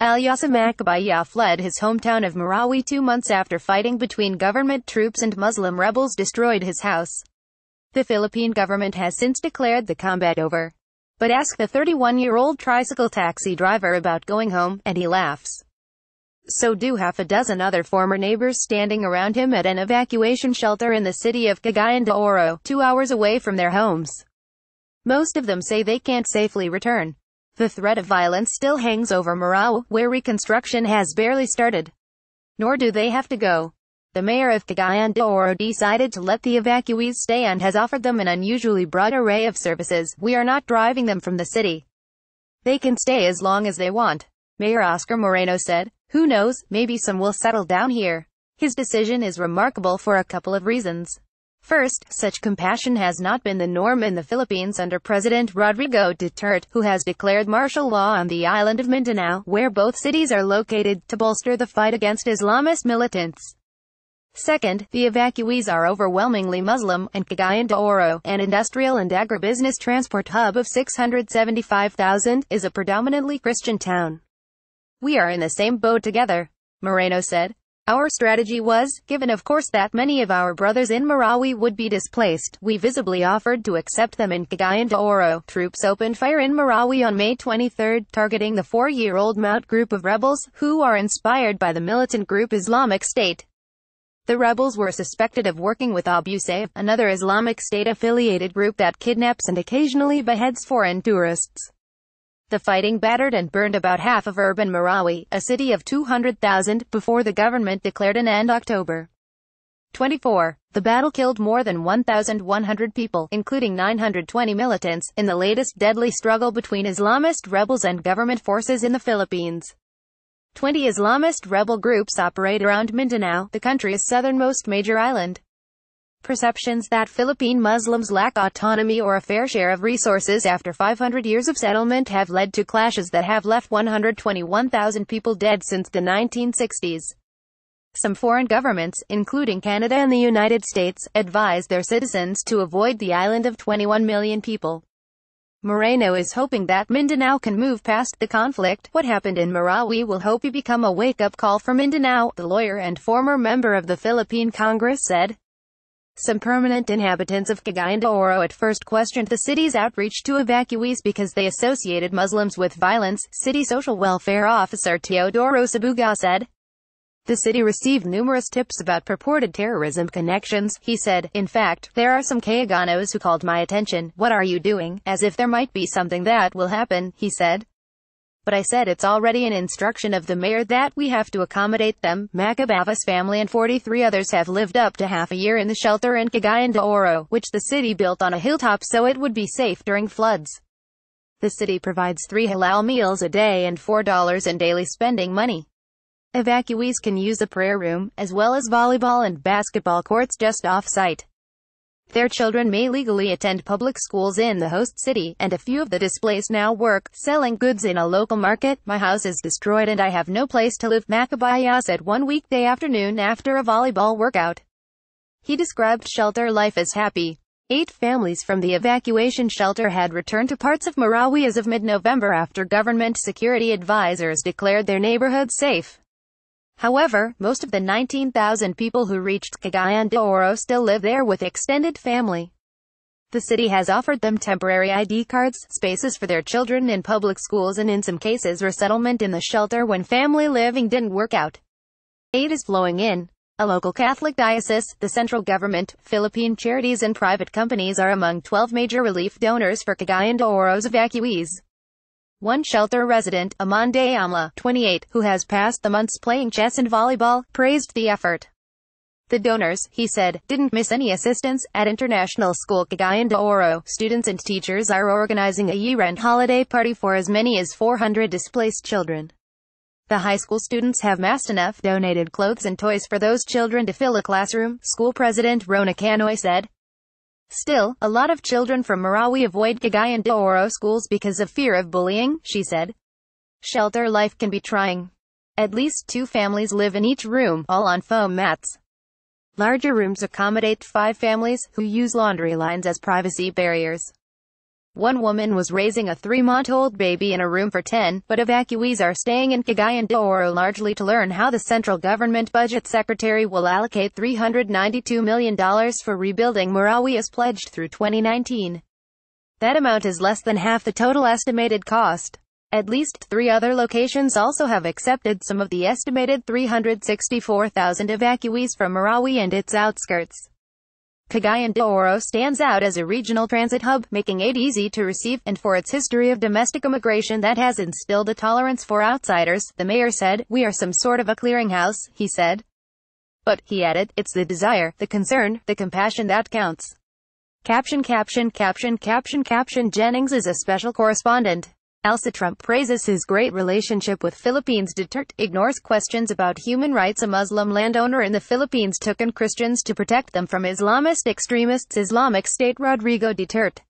Alyassa Macabaya fled his hometown of Marawi 2 months after fighting between government troops and Muslim rebels destroyed his house. The Philippine government has since declared the combat over. But ask the 31-year-old tricycle taxi driver about going home, and he laughs. So do half a dozen other former neighbors standing around him at an evacuation shelter in the city of Cagayan de Oro, 2 hours away from their homes. Most of them say they can't safely return. The threat of violence still hangs over Marawi, where reconstruction has barely started. Nor do they have to go. The mayor of Cagayan de Oro decided to let the evacuees stay and has offered them an unusually broad array of services. We are not driving them from the city. They can stay as long as they want, Mayor Oscar Moreno said. Who knows, maybe some will settle down here. His decision is remarkable for a couple of reasons. First, such compassion has not been the norm in the Philippines under President Rodrigo Duterte, who has declared martial law on the island of Mindanao, where both cities are located, to bolster the fight against Islamist militants. Second, the evacuees are overwhelmingly Muslim, and Cagayan de Oro, an industrial and agribusiness transport hub of 675,000, is a predominantly Christian town. We are in the same boat together, Moreno said. Our strategy was, given of course that many of our brothers in Marawi would be displaced, we visibly offered to accept them in Cagayan de Oro. Troops opened fire in Marawi on May 23, targeting the 4-year-old Maut group of rebels, who are inspired by the militant group Islamic State. The rebels were suspected of working with Abu Sayyaf, another Islamic State-affiliated group that kidnaps and occasionally beheads foreign tourists. The fighting battered and burned about half of urban Marawi, a city of 200,000, before the government declared an end October 24. The battle killed more than 1,100 people, including 920 militants, in the latest deadly struggle between Islamist rebels and government forces in the Philippines. 20 Islamist rebel groups operate around Mindanao, the country's southernmost major island. Perceptions that Philippine Muslims lack autonomy or a fair share of resources after 500 years of settlement have led to clashes that have left 121,000 people dead since the 1960s. Some foreign governments, including Canada and the United States, advise their citizens to avoid the island of 21 million people. Moreno is hoping that Mindanao can move past the conflict. What happened in Marawi will hope become a wake-up call for Mindanao, the lawyer and former member of the Philippine Congress said. Some permanent inhabitants of Cagayan de Oro at first questioned the city's outreach to evacuees because they associated Muslims with violence, City Social Welfare Officer Teodoro Sabuga said. The city received numerous tips about purported terrorism connections, he said. In fact, there are some Cagayanos who called my attention. What are you doing? As if there might be something that will happen, he said. But I said it's already an instruction of the mayor that we have to accommodate them. Macabaya's family and 43 others have lived up to half a year in the shelter in Cagayan de Oro, which the city built on a hilltop so it would be safe during floods. The city provides 3 halal meals a day and $4 in daily spending money. Evacuees can use a prayer room, as well as volleyball and basketball courts just off-site. Their children may legally attend public schools in the host city, and a few of the displaced now work, selling goods in a local market. My house is destroyed and I have no place to live, Macabaya said one weekday afternoon after a volleyball workout. He described shelter life as happy. 8 families from the evacuation shelter had returned to parts of Marawi as of mid-November after government security advisors declared their neighborhoods safe. However, most of the 19,000 people who reached Cagayan de Oro still live there with extended family. The city has offered them temporary ID cards, spaces for their children in public schools and in some cases resettlement in the shelter when family living didn't work out. Aid is flowing in. A local Catholic diocese, the central government, Philippine charities and private companies are among 12 major relief donors for Cagayan de Oro's evacuees. One shelter resident, Amande Amla, 28, who has passed the months playing chess and volleyball, praised the effort. The donors, he said, didn't miss any assistance. At International School Cagayan de Oro, students and teachers are organizing a year-end holiday party for as many as 400 displaced children. The high school students have massed enough donated clothes and toys for those children to fill a classroom, school president Rona Canoy said. Still, a lot of children from Marawi avoid Cagayan de Oro schools because of fear of bullying, she said. Shelter life can be trying. At least 2 families live in each room, all on foam mats. Larger rooms accommodate 5 families, who use laundry lines as privacy barriers. One woman was raising a 3-month-old baby in a room for 10, but evacuees are staying in Cagayan de Oro largely to learn how the central government budget secretary will allocate $392 million for rebuilding Marawi as pledged through 2019. That amount is less than half the total estimated cost. At least 3 other locations also have accepted some of the estimated 364,000 evacuees from Marawi and its outskirts. Cagayan de Oro stands out as a regional transit hub, making it easy to receive, and for its history of domestic immigration that has instilled a tolerance for outsiders, the mayor said. "We are some sort of a clearinghouse," he said. But, he added, "it's the desire, the concern, the compassion that counts." Caption. Jennings is a special correspondent. Alyassa Trump praises his great relationship with Philippines. Duterte ignores questions about human rights. A Muslim landowner in the Philippines took in Christians to protect them from Islamist extremists. Islamic State. Rodrigo Duterte